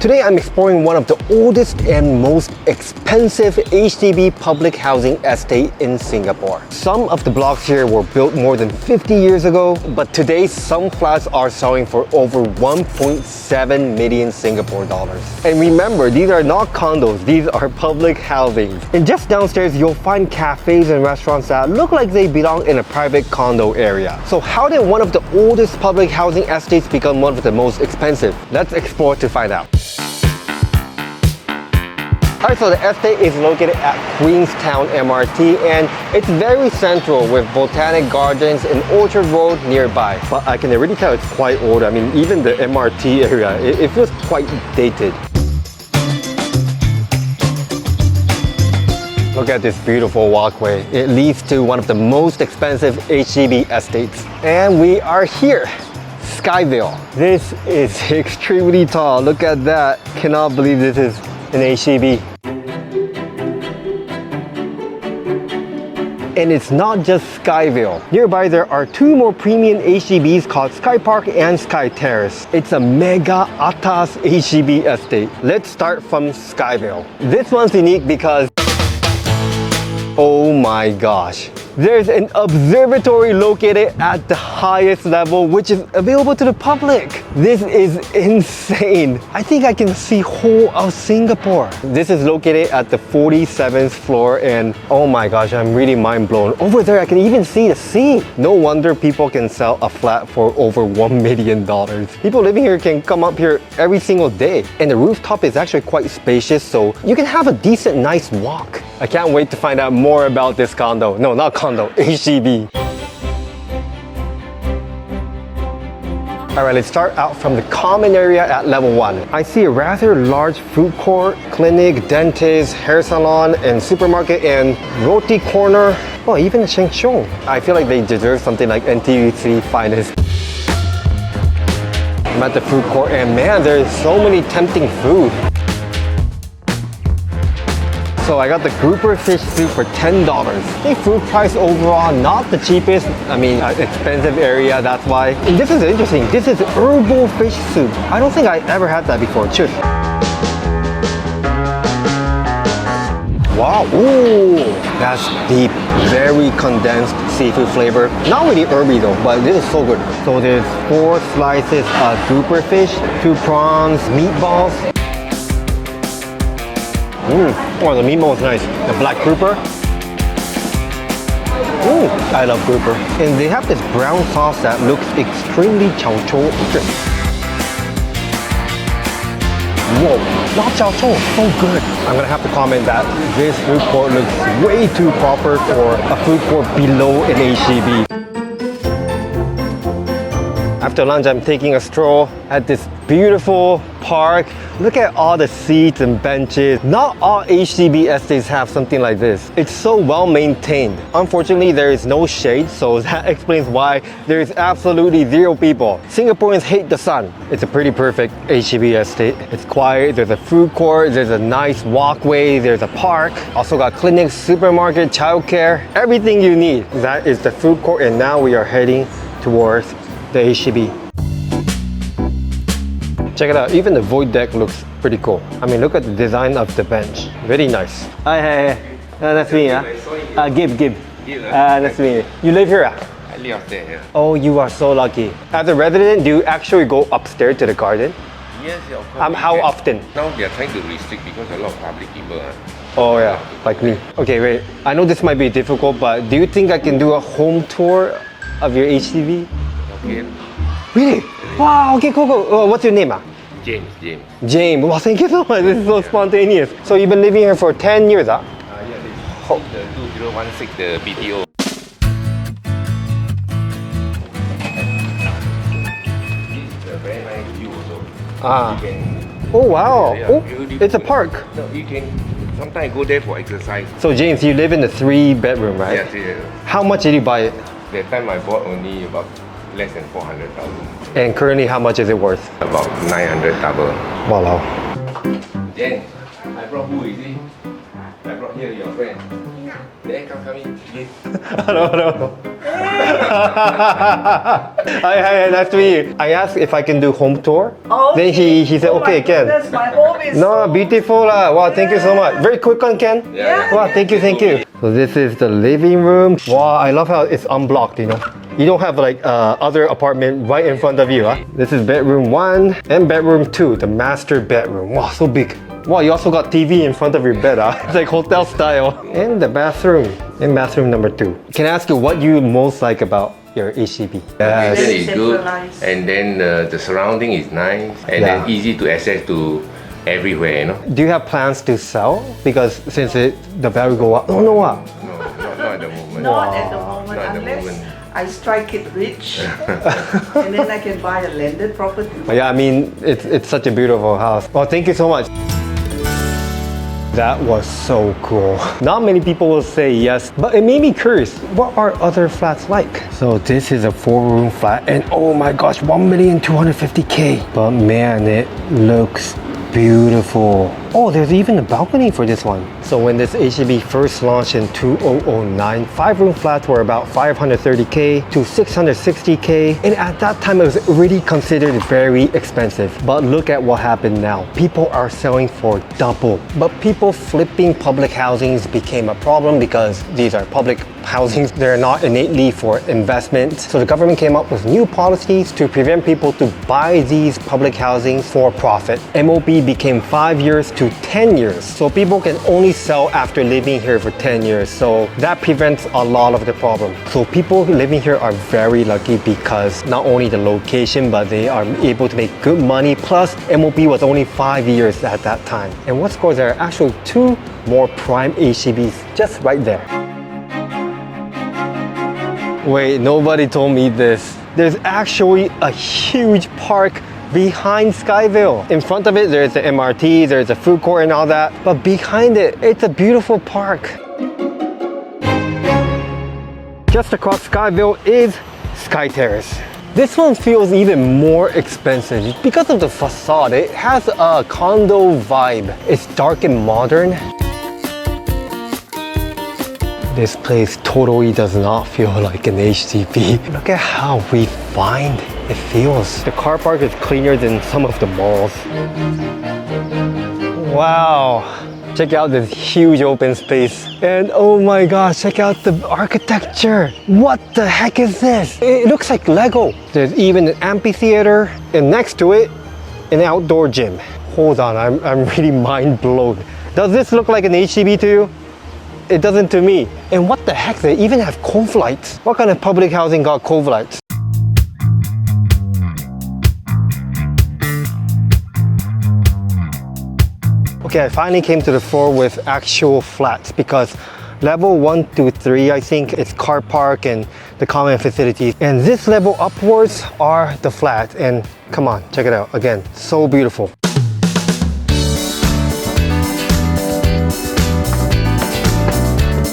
Today I'm exploring one of the oldest and most expensive HDB public housing estate in Singapore. Some of the blocks here were built more than 50 years ago, but today some flats are selling for over 1.7 million Singapore dollars. And remember, these are not condos, these are public housings. And just downstairs you'll find cafes and restaurants that look like they belong in a private condo area. So how did one of the oldest public housing estates become one of the most expensive? Let's explore to find out. Alright, so the estate is located at Queenstown MRT and it's very central with Botanic Gardens and Orchard Road nearby. But I can already tell it's quite old. I mean, even the MRT area, it feels quite dated. Look at this beautiful walkway. It leads to one of the most expensive HDB estates. And we are here. SkyVille. This is extremely tall. Look at that. Cannot believe this is an HDB. And it's not just SkyVille. Nearby there are two more premium HDBs called SkyParc and SkyTerrace. It's a mega atas HDB estate. Let's start from SkyVille. This one's unique because, oh my gosh, there's an observatory located at the highest level which is available to the public. This is insane. I think I can see whole of Singapore. This is located at the 47th floor and oh my gosh, I'm really mind blown. Over there I can even see the sea. No wonder people can sell a flat for over $1 million. People living here can come up here every single day. And the rooftop is actually quite spacious, so you can have a decent, nice walk. I can't wait to find out more about this condo. No, not condo, HDB. Alright, let's start out from the common area at level 1. I see a rather large food court, clinic, dentist, hair salon, and supermarket, and roti corner. Oh, even a Sheng Siong. I feel like they deserve something like NTUC finest. I'm at the food court and man, there's so many tempting food. So I got the grouper fish soup for $10. The food price overall, not the cheapest. I mean, expensive area, that's why. And this is interesting. This is herbal fish soup. I don't think I ever had that before. Cheers. Wow, ooh, that's deep. Very condensed seafood flavor. Not really herby though, but this is so good. So there's 4 slices of grouper fish, 2 prawns, meatballs. Oh, the meatball is nice. The black grouper. I love grouper. And they have this brown sauce that looks extremely chow chow. Whoa, not chow chow, so good. I'm gonna have to comment that this food court looks way too proper for a food court below an HDB. After lunch, I'm taking a stroll at this beautiful park. Look at all the seats and benches. Not all HDB estates have something like this. It's so well maintained. Unfortunately, there is no shade, so that explains why there is absolutely 0 people. Singaporeans hate the sun. It's a pretty perfect HDB estate. It's quiet, there's a food court, there's a nice walkway, there's a park. Also got clinics, supermarket, childcare, everything you need. That is the food court, and now we are heading towards the HDB. Check it out, even the void deck looks pretty cool. I mean, look at the design of the bench. Very nice. Hi. That's me. Ghib. That's me. You live here? I live upstairs here. Oh, you are so lucky. As a resident, do you actually go upstairs to the garden? Yes, of course. How often? Now they are trying to restrict because a lot of public people Oh yeah, like me. Okay, wait. I know this might be difficult, but do you think I can do a home tour of your HDB? Okay. Really? Wow, okay, cool. What's your name? James. James. Well, thank you so much. This is so spontaneous. So you've been living here for 10 years, huh? Yeah, this is the 2016, the BTO. This is a very nice view also. Oh wow. It's a park. No, you can sometimes go there for exercise. So James, you live in the 3-bedroom, right? Yes. How much did you buy it? That time I bought only about less than 400,000. And currently, how much is it worth? About 900,000. Wow. Then I brought who is he? I brought here your friend. There, come in. Hello. Hi, nice to meet you. I asked if I can do home tour. Oh, Then he said, okay, Ken. That's my home is No, beautiful. Wow, thank you so much. Very quick one, Ken. Yeah. Wow, thank you. So this is the living room. Wow, I love how it's unblocked, you know. You don't have like other apartment right in front of you, huh? This is bedroom 1 and bedroom 2, the master bedroom. Wow, so big. Wow, you also got TV in front of your bed, huh? It's like hotel style. And the bathroom, and bathroom number 2. Can I ask you what you most like about your HDB? Yes. Very It's good, centralized. and then the surrounding is nice, and Yeah. then easy to access to everywhere, you know. Do you have plans to sell? Because since the value go up, no, what? No, not at the moment. Not at the moment, Not at the unless moment. I strike it rich, and then I can buy a landed property. Yeah, I mean, it's such a beautiful house. Well, thank you so much. That was so cool. Not many people will say yes, but it made me curious. What are other flats like? So this is a 4-room flat, and oh my gosh, 1,250,000. But man, it looks beautiful. Oh, there's even a balcony for this one. So when this HDB first launched in 2009, 5-room flats were about 530K to 660K, and at that time it was already considered very expensive. But look at what happened now. People are selling for double. But people flipping public housings became a problem because these are public housings. They're not innately for investment. So the government came up with new policies to prevent people to buy these public housings for profit. MOB became 5 years to 10 years. So people can only sell after living here for 10 years. So that prevents a lot of the problem. So people living here are very lucky because not only the location, but they are able to make good money. Plus, MOB was only 5 years at that time. And what's cool is there are actually 2 more prime HDBs just right there. Wait, nobody told me this. There's actually a huge park behind SkyVille. In front of it, there's the MRT, there's a food court and all that. But behind it, it's a beautiful park. Just across SkyVille is SkyTerrace. This one feels even more expensive because of the facade. It has a condo vibe. It's dark and modern. This place totally does not feel like an HDB. Look at how refined it feels. The car park is cleaner than some of the malls. Wow. Check out this huge open space. And oh my gosh, check out the architecture. What the heck is this? It looks like Lego. There's even an amphitheater, and next to it, an outdoor gym. Hold on, I'm really mind blown. Does this look like an HDB to you? It doesn't to me. And what the heck, they even have cove lights. What kind of public housing got cove lights? Okay, I finally came to the floor with actual flats because level 1 to 3, I think it's car park and the common facilities. And this level upwards are the flats. And come on, check it out. Again, so beautiful.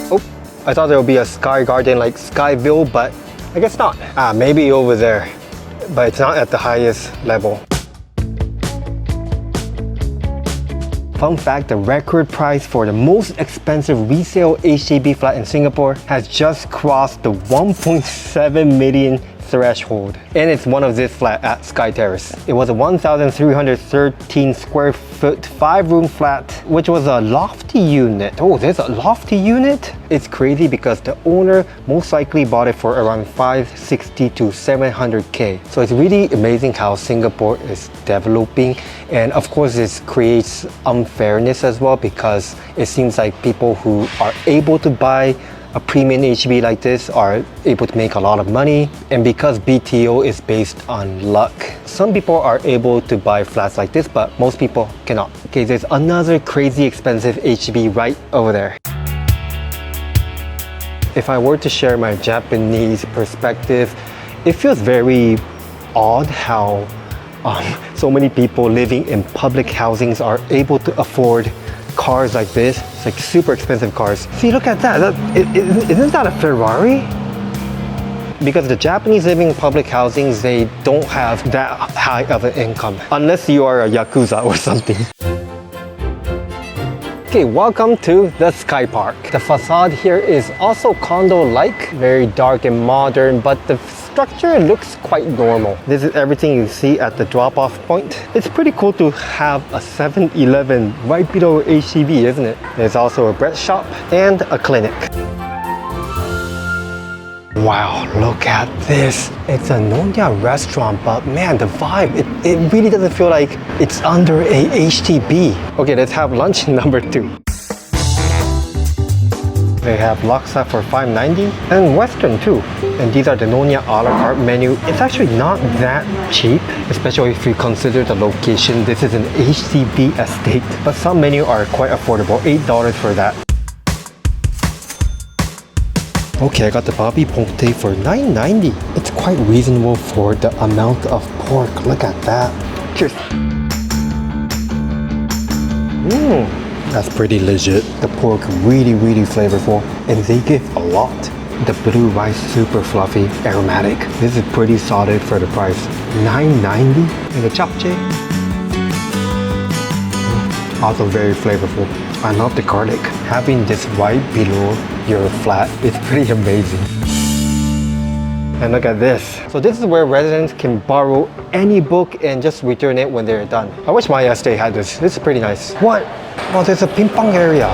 Oh, I thought there would be a sky garden like SkyVille, but I guess not. Maybe over there, but it's not at the highest level. Fun fact, the record price for the most expensive resale HDB flat in Singapore has just crossed the 1.7 million threshold. And it's one of this flat at SkyTerrace. It was a 1,313 square foot 5-room flat, which was a lofty unit. Oh, there's a lofty unit? It's crazy because the owner most likely bought it for around 560 to 700K. So it's really amazing how Singapore is developing. And of course, this creates unfairness as well because it seems like people who are able to buy a premium HDB like this are able to make a lot of money. And because BTO is based on luck, some people are able to buy flats like this, but most people cannot. Okay, there's another crazy expensive HDB right over there. If I were to share my Japanese perspective, it feels very odd how so many people living in public housings are able to afford cars like this. It's like super expensive cars. See, look at that. Isn't that a Ferrari? Because the Japanese living in public housings, they don't have that high of an income. Unless you are a Yakuza or something. Okay, welcome to the SkyParc. The facade here is also condo-like, very dark and modern, but the structure looks quite normal. This is everything you see at the drop-off point. It's pretty cool to have a 7-Eleven right below HDB, isn't it? There's also a bread shop and a clinic. Wow, look at this. It's a Nonya restaurant, but man, the vibe, it really doesn't feel like it's under a HDB. Okay, let's have lunch number 2. They have laksa for $5.90 and Western too. And these are the Nonya a la carte menu. It's actually not that cheap, especially if you consider the location. This is an HDB estate, but some menu are quite affordable, $8 for that. Okay, I got the babi pongte for $9.90. It's quite reasonable for the amount of pork. Look at that. Cheers. That's pretty legit. The pork really flavorful, and they give a lot. The blue rice super fluffy, aromatic. This is pretty solid for the price. $9.90 and the japchae. Also very flavorful. I love the garlic. Having this right below your flat is pretty amazing. And look at this. So this is where residents can borrow any book and just return it when they're done. I wish my estate had this. This is pretty nice. What? Oh, there's a ping pong area.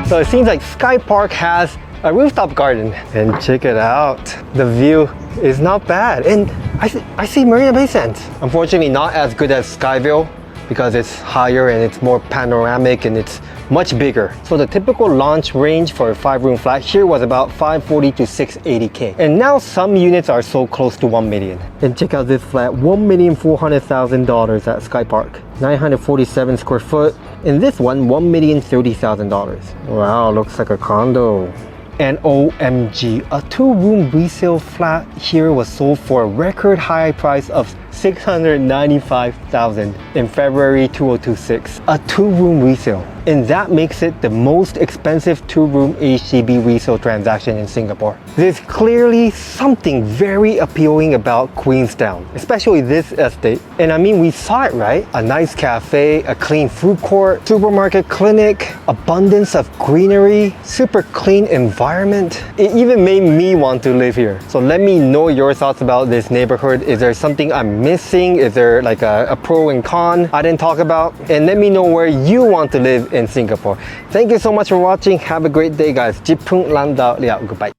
So it seems like SkyParc has a rooftop garden. And check it out. The view is not bad. And I see Marina Bay Sands. Unfortunately, not as good as SkyVille because it's higher and it's more panoramic and it's much bigger. So the typical launch range for a 5-room flat here was about $540,000 to $680,000. And now some units are so close to $1 million. And check out this flat, $1,400,000 at SkyParc. 947 square foot. And this one, $1,030,000. Wow, looks like a condo. And OMG, a 2-room resale flat here was sold for a record high price of $695,000 in February 2026. A 2-room resale. And that makes it the most expensive 2-room HDB resale transaction in Singapore. There's clearly something very appealing about Queenstown, especially this estate. And I mean, we saw it, right? A nice cafe, a clean food court, supermarket, clinic, abundance of greenery, super clean environment. It even made me want to live here. So let me know your thoughts about this neighborhood. Is there something I'm missing? Is there like a pro and con I didn't talk about? And let me know where you want to live in Singapore. Thank you so much for watching. Have a great day, guys. Jipung Landau Liao. Goodbye.